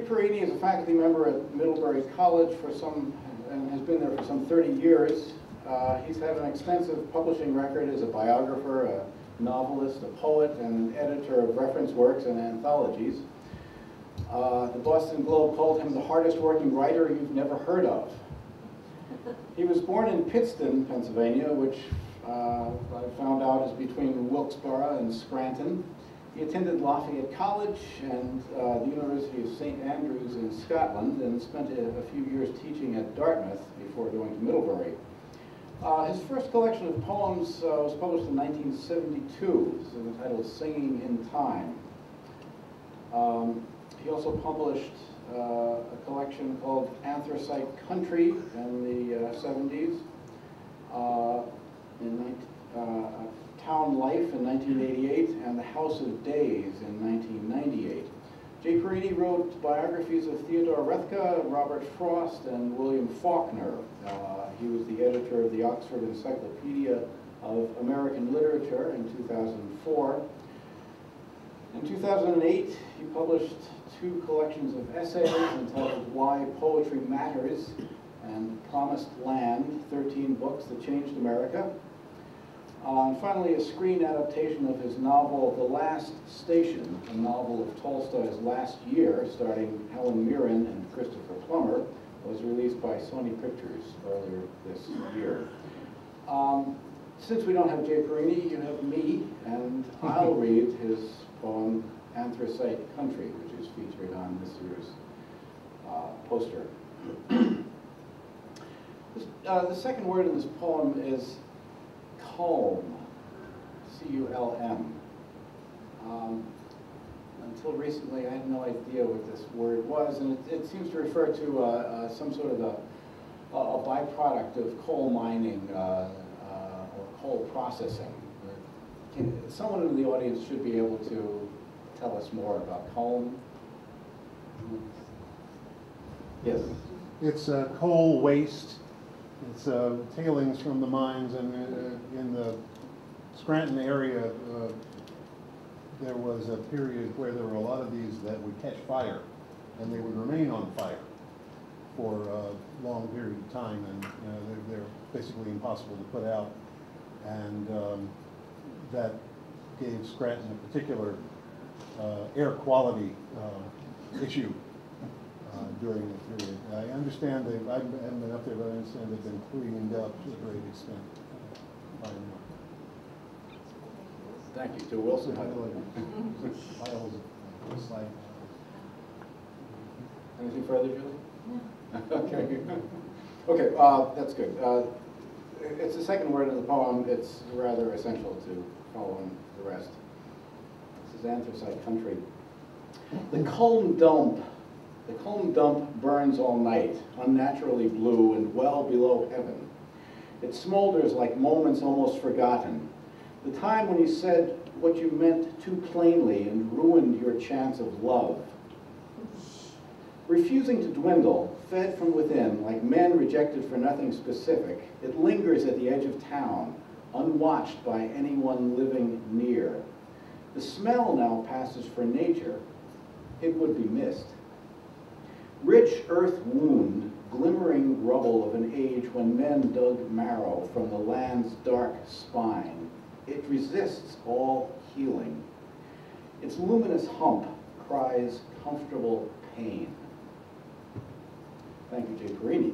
Parini is a faculty member at Middlebury College and has been there for some 30 years. He's had an extensive publishing record as a biographer, a novelist, a poet, and an editor of reference works and anthologies. The Boston Globe called him the hardest working writer you've never heard of. He was born in Pittston, Pennsylvania, which I found out is between Wilkesboro and Scranton. He attended Lafayette College and the University of St. Andrews in Scotland, and spent a few years teaching at Dartmouth before going to Middlebury. His first collection of poems was published in 1972. It's entitled Singing in Time. He also published a collection called Anthracite Country in the 70s, Town Life in 1988, and The House of Days in 1998. J. Parini wrote biographies of Theodore Roethke, Robert Frost, and William Faulkner. He was the editor of the Oxford Encyclopedia of American Literature in 2004. In 2008, he published 2 collections of essays entitled Why Poetry Matters and Promised Land, 13 books that changed America. And finally, a screen adaptation of his novel, The Last Station, a novel of Tolstoy's last year, starring Helen Mirren and Christopher Plummer, was released by Sony Pictures earlier this year. Since we don't have J. Parini, you have me, and I'll read his poem, Anthracite Country, which is featured on this year's poster. The second word in this poem is culm, C-U-L-M. Until recently, I had no idea what this word was, and it seems to refer to some sort of a byproduct of coal mining or coal processing. Someone in the audience should be able to tell us more about culm. Yes? It's coal waste. It's tailings from the mines, and in the Scranton area, there was a period where there were a lot of these that would catch fire, and they would remain on fire for a long period of time, and they're basically impossible to put out. And that gave Scranton a particular air quality issue during the period. I understand I haven't been up there, but I understand they've been cleaned up to a great extent by now. Thank you. To Wilson. Piles of slag. Anything further, Julie? Okay. Okay, that's good. It's the second word in the poem. It's rather essential to following the rest. This is Anthracite Country. The culm dump burns all night, unnaturally blue and well below heaven. It smolders like moments almost forgotten. The time when you said what you meant too plainly and ruined your chance of love. Refusing to dwindle, fed from within, like men rejected for nothing specific, it lingers at the edge of town, unwatched by anyone living near. The smell now passes for nature. It would be missed. Rich earth wound, glimmering rubble of an age when men dug marrow from the land's dark spine. It resists all healing. Its luminous hump cries comfortable pain. Thank you, J. Parini.